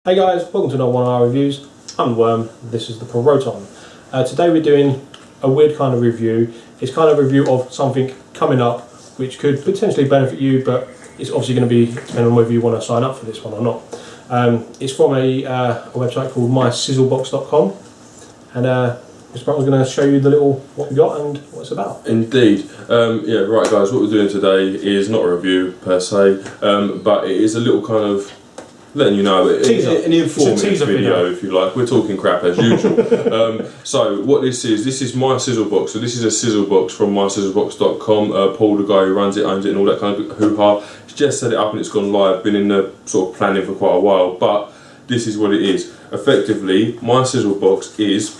Hey guys, welcome to another one of our reviews. I'm Worm, this is the Proton. Today we're doing a weird kind of review. It's kind of a review of something coming up which could potentially benefit you, but it's obviously going to be depending on whether you want to sign up for this one or not. It's from a website called MySizzleBox.com, and Mr. Proton's going to show you the little what we got and what it's about. Indeed. Yeah, right guys, what we're doing today is not a review per se, but it is a little kind of letting you know, an informative video if you like. We're talking crap as usual. So what this is my Sizzlebox. So this is a Sizzlebox from MySizzleBox.com. Paul, the guy who runs it, owns it and all that kind of hoo-ha, he's just set it up and it's gone live. Been in the sort of planning for quite a while, but this is what it is. Effectively, my Sizzlebox is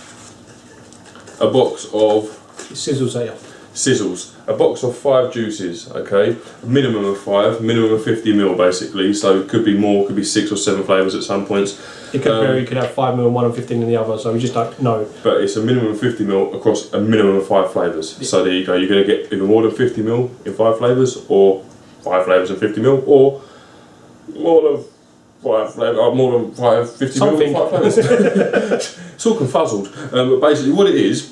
a box of Sizzles here. Sizzles, a box of 5 juices, okay, a minimum of 5, minimum of 50ml basically, so it could be more, could be 6 or 7 flavours at some points. It could vary, you could have 5ml in one and 15 in the other, so we just don't know. But it's a minimum of 50ml across a minimum of 5 flavours, yeah. So there you go, you're going to get either more than 50ml in 5 flavours, or 5 flavours and 50ml, or more than 5 flavours, more than 50ml in 5 flavours. It's all confuzzled, but basically what it is,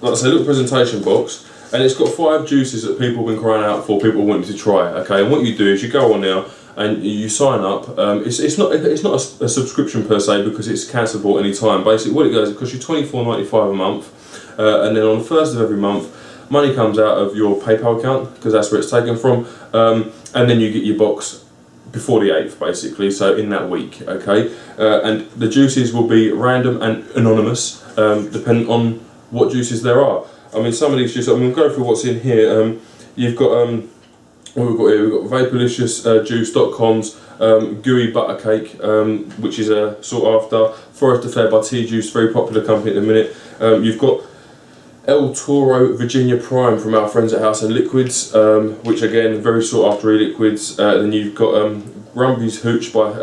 like I say, a little presentation box, and it's got 5 juices that people have been crying out for, people wanting to try. Okay, and what you do is you go on now and you sign up. It's not a subscription per se because it's cancelable at any time. Basically, what it goes, it costs you $24.95 a month, and then on the first of every month, money comes out of your PayPal account because that's where it's taken from, and then you get your box before the 8th, basically, so in that week, okay? And the juices will be random and anonymous, depending on what juices there are. I mean, some of these juices, I'm going to go through what's in here. You've got, what we've got here, we've got vaporliciousjuice.com's gooey butter cake, which is sought after. Forest Affair by Tea Juice, very popular company at the minute. You've got El Toro Virginia Prime from our friends at House and Liquids, which again, very sought after e-liquids. Then you've got Rumby's Hooch by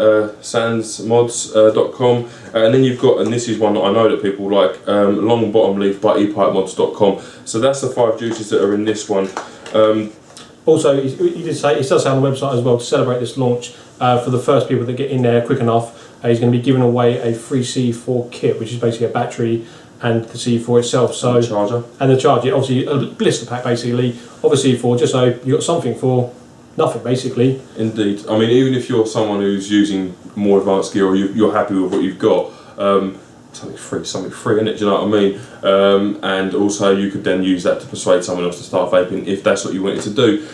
sandsmods.com, and then you've got, and this is one that I know that people like, Long Bottom Leaf by epipimods.com. So that's the 5 juices that are in this one. Also, he does say on the website as well, to celebrate this launch, for the first people that get in there quick enough, he's going to be giving away a free C4 kit, which is basically a battery and the C4 itself. So and the charger. And the charger, obviously a blister pack basically, of a C4, just so you got something for nothing basically. Indeed. I mean, even if you're someone who's using more advanced gear or you're happy with what you've got, something free, innit? Do you know what I mean? And also you could then use that to persuade someone else to start vaping if that's what you wanted to do.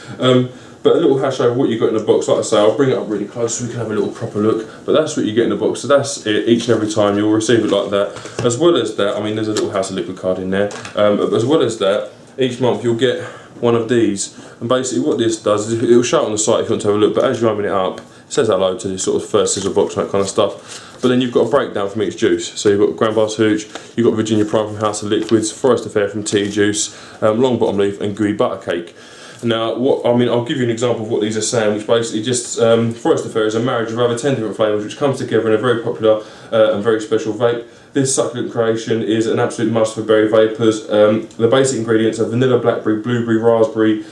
But a little hash over what you got in the box, like I say, I'll bring it up really close so we can have a little proper look. But that's what you get in the box, so that's it. Each and every time you'll receive it like that. As well as that, I mean, there's a little House of Liquid card in there. But as well as that, each month you'll get one of these. And basically what this does is, it'll show it on the site if you want to have a look, but as you open it up, it says hello to this sort of first sizzle box and that kind of stuff. But then you've got a breakdown from each juice. So you've got Grandpa's Hooch, you've got Virginia Prime from House of Liquids, Forest Affair from Tea Juice, Long Bottom Leaf and Gooey Butter Cake. Now, I'll give you an example of what these are saying, which basically just, Forest Affair is a marriage of over 10 different flavours which comes together in a very popular and very special vape. This succulent creation is an absolute must for berry vapors. The basic ingredients are vanilla, blackberry, blueberry, raspberry,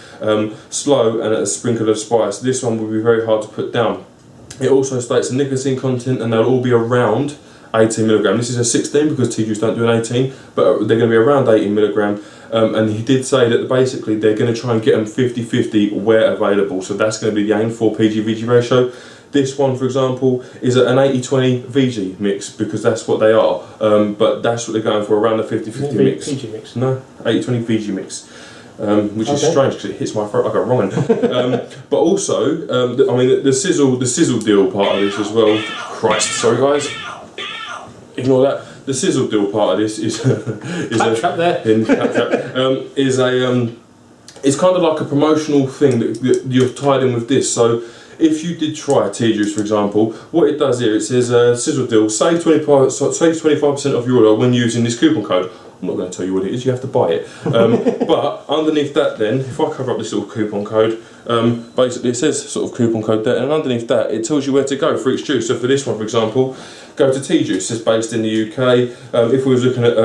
sloe and a sprinkle of spice. This one will be very hard to put down. It also states the nicotine content and they'll all be around 18mg. This is a 16 because Tea Juice don't do an 18, but they're going to be around 18mg. And he did say that basically they're going to try and get them 50-50 where available. So that's going to be the aim for PG-VG ratio. This one, for example, is an 80-20 VG mix because that's what they are. But that's what they're going for, around the 50-50 mix. VG mix? No, 80-20 VG mix. Which is strange because it hits my throat like a wrong. But also, I mean, the sizzle deal part of this as well. Christ, sorry guys. Ignore that. The sizzle deal part of this is it's kind of like a promotional thing that you're tied in with this. So if you did try Tea Juice, for example, what it does here, it says sizzle deal, save 25% of your order when using this coupon code. I'm not going to tell you what it is, you have to buy it. But underneath that then, if I cover up this little coupon code, basically it says sort of coupon code there, and underneath that it tells you where to go for each juice. So for this one, for example, go to Tea Juice, it's based in the UK. If we was looking at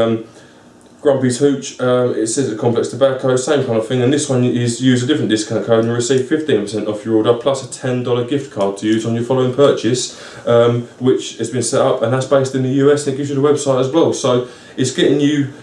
Grumpy's Hooch, it says it's complex tobacco, same kind of thing, and this one is use a different discount code and you receive 15% off your order plus a $10 gift card to use on your following purchase, which has been set up, and that's based in the US, and it gives you the website as well. So it's getting you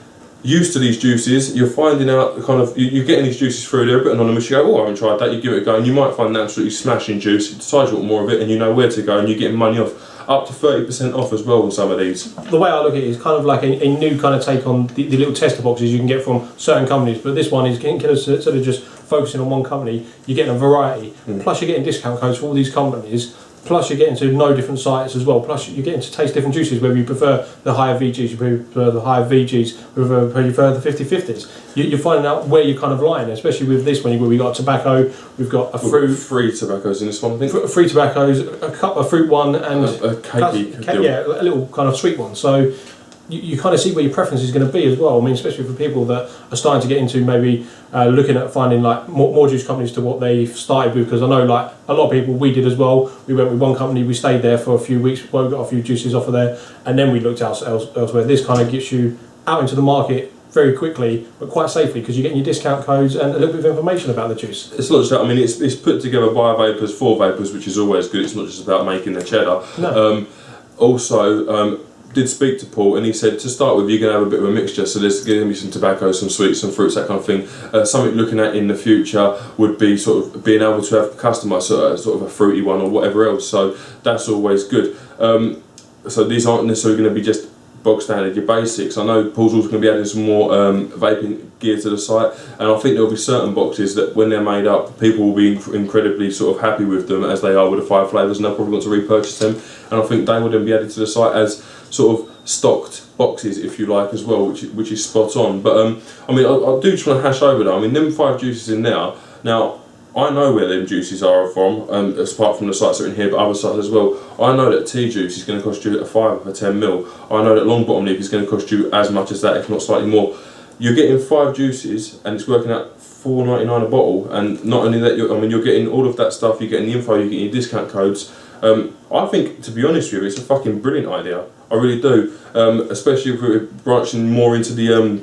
used to these juices. You're finding out the kind of, you're getting these juices through, they're a bit anonymous, you go, oh, I haven't tried that, you give it a go, and you might find an absolutely smashing juice, you decide you want more of it, and you know where to go, and you're getting money off. Up to 30% off as well on some of these. The way I look at it is kind of like a new kind of take on the little tester boxes you can get from certain companies, but this one is instead of just focusing on one company, you're getting a variety. Plus you're getting discount codes for all these companies, plus you're getting to know different sites as well, plus you're getting to taste different juices, whether you prefer the higher VGs, you prefer the higher VGs, whether you prefer the 50-50s. You're finding out where you're kind of lying, especially with this one. We've got tobacco, we've got a fruit. Free tobaccos in this one, I think. Free tobaccos, a cup of fruit one, and a cakey yeah, a little kind of sweet one. So you kind of see where your preference is going to be as well. I mean, especially for people that are starting to get into maybe looking at finding like more juice companies to what they've started with, because I know like a lot of people, we did as well. We went with one company, we stayed there for a few weeks, we got a few juices off of there, and then we looked elsewhere. This kind of gets you out into the market very quickly, but quite safely, because you're getting your discount codes and a little bit of information about the juice. It's not just that, I mean, it's put together by vapors for vapors, which is always good. It's not just about making the cheddar. No. Did speak to Paul, and he said to start with you're going to have a bit of a mixture, so there's going to be some tobacco, some sweets, some fruits, that kind of thing. Something looking at in the future would be sort of being able to have customised sort of a fruity one or whatever else, so that's always good. So these aren't necessarily going to be just bog standard, your basics. I know Paul's also going to be adding some more vaping gear to the site, and I think there will be certain boxes that when they're made up, people will be incredibly sort of happy with them, as they are with the 5 flavours, and they'll probably want to repurchase them, and I think they will then be added to the site as sort of stocked boxes, if you like, as well, which is spot on. But I mean, I do just want to hash over that. I mean, them 5 juices in there, now I know where them juices are from, apart from the sites that are in here, but other sites as well. I know that tea juice is going to cost you a 5 for 10ml. I know that long bottom leaf is going to cost you as much as that, if not slightly more. You're getting 5 juices, and it's working out $4.99 a bottle. And not only that, you're getting all of that stuff. You're getting the info, you're getting your discount codes. I think, to be honest with you, it's a fucking brilliant idea. I really do. Especially if we're branching more into the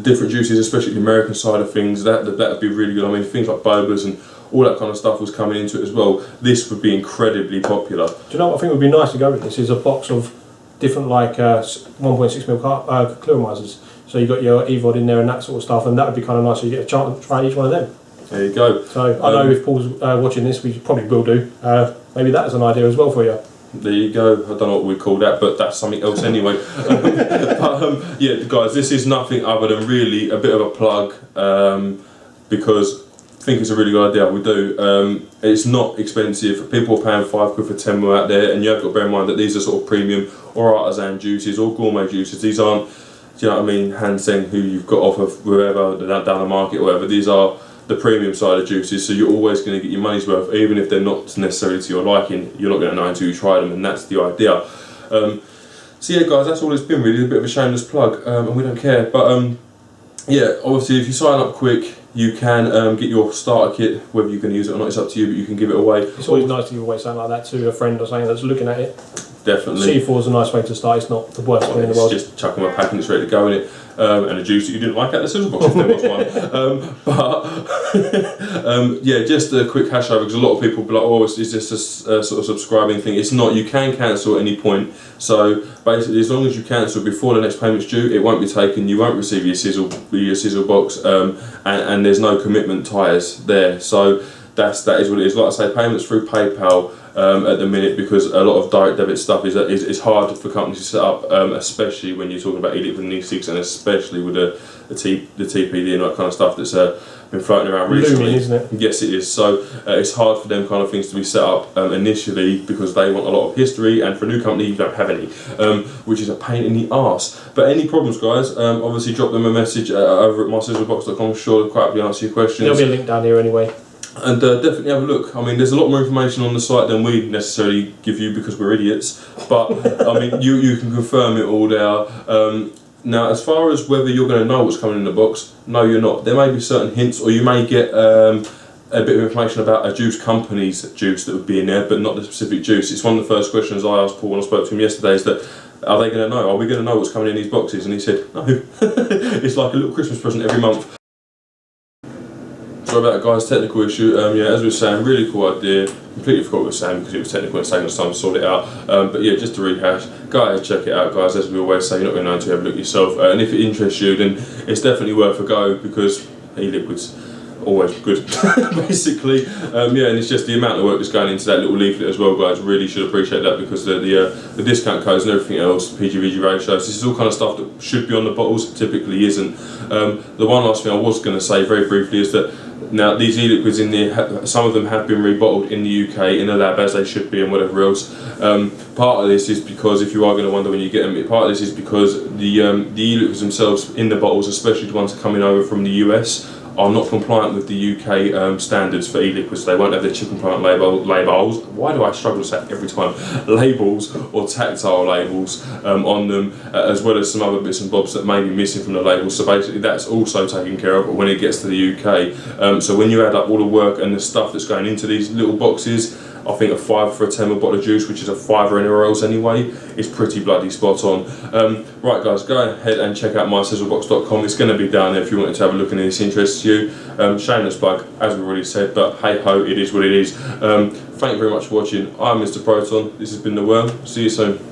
different juices, especially the American side of things. That would be really good. I mean, things like bobas and all that kind of stuff was coming into it as well. This would be incredibly popular. Do you know what I think would be nice to go with this? Is a box of different like 1.6ml clearomisers. So you've got your EVOD in there and that sort of stuff, and that would be kind of nice. So you get a chance to try each one of them. There you go. So I know if Paul's watching this, we probably will do. Maybe that is an idea as well for you. There you go. I don't know what we call that, but that's something else anyway. Yeah, guys, this is nothing other than really a bit of a plug, because I think it's a really good idea. We do. It's not expensive. People are paying £5 for 10ml out there, and you have got to bear in mind that these are sort of premium or artisan juices or gourmet juices. These aren't, do you know what I mean, Hansen, who you've got off of wherever, down the market or whatever. These are the premium side of juices, so you're always going to get your money's worth, even if they're not necessarily to your liking. You're not going to know until you try them, and that's the idea. So yeah, guys, that's all it's been really. A bit of a shameless plug, and we don't care. But yeah, obviously, if you sign up quick, you can get your starter kit. Whether you can use it or not, it's up to you. But you can give it away. It's always nice to give away something like that to a friend or something that's looking at it. Definitely. C4 is a nice way to start. It's not the worst thing in the world. Just chuck them a pack and it's ready to go in it. And a juice that you didn't like at the Sizzle Box, if there was one. Yeah, just a quick hash over, because a lot of people be like, oh, is this a sort of subscribing thing? It's not. You can cancel at any point. So basically, as long as you cancel before the next payment's due, it won't be taken. You won't receive your Sizzle Box, and there's no commitment ties there. So that is what it is. Like I say, payments through PayPal at the minute, because a lot of direct debit stuff is hard for companies to set up, especially when you're talking about e-liquid and e-cigs, and especially with the TPD and that kind of stuff that's been floating around recently. Looming, isn't it? Yes, it is. So it's hard for them kind of things to be set up initially, because they want a lot of history, and for a new company you don't have any, which is a pain in the arse. But any problems, guys, obviously drop them a message over at MySizzleBox.com. I'm sure they'll quite happily answer your questions. There'll be a link down here anyway. And definitely have a look. I mean, there's a lot more information on the site than we necessarily give you, because we're idiots. But I mean, you can confirm it all there. Now, as far as whether you're going to know what's coming in the box, no, you're not. There may be certain hints, or you may get a bit of information about a juice company's juice that would be in there, but not the specific juice. It's one of the first questions I asked Paul when I spoke to him yesterday, is that, are they going to know? Are we going to know what's coming in these boxes? And he said, no. It's like a little Christmas present every month. Sorry about that, guys, technical issue. Yeah, as we were saying, really cool idea. Completely forgot what we were saying because it was technical and it's taking us time to sort it out. But yeah, just to rehash, go ahead, check it out, guys. As we always say, you're not going to know until you have a look yourself. And if it interests you, then it's definitely worth a go, because e-liquids always good. Basically, yeah, and it's just the amount of work that's going into that little leaflet as well, guys. Really should appreciate that, because the discount codes and everything else, PGVG ratios, this is all kind of stuff that should be on the bottles, typically isn't. The one last thing I was going to say very briefly is that now these e-liquids in there, some of them have been rebottled in the UK in a lab as they should be and whatever else. Part of this is because, if you are going to wonder when you get them, part of this is because the e-liquids themselves in the bottles, especially the ones coming over from the US, are not compliant with the UK standards for e-liquids. They won't have their chip compliant labels. Why do I struggle to say that every time? Labels or tactile labels on them, as well as some other bits and bobs that may be missing from the labels. So basically that's also taken care of when it gets to the UK. So when you add up all the work and the stuff that's going into these little boxes, I think a £5 for a 10ml bottle of juice, which is a £5 anywhere else anyway, is pretty bloody spot on. Right, guys, go ahead and check out MySizzleBox.com. It's going to be down there if you wanted to have a look and this interests you. Shameless plug, as we've already said, but hey ho, it is what it is. Thank you very much for watching. I'm Mr. Proton. This has been The Worm. See you soon.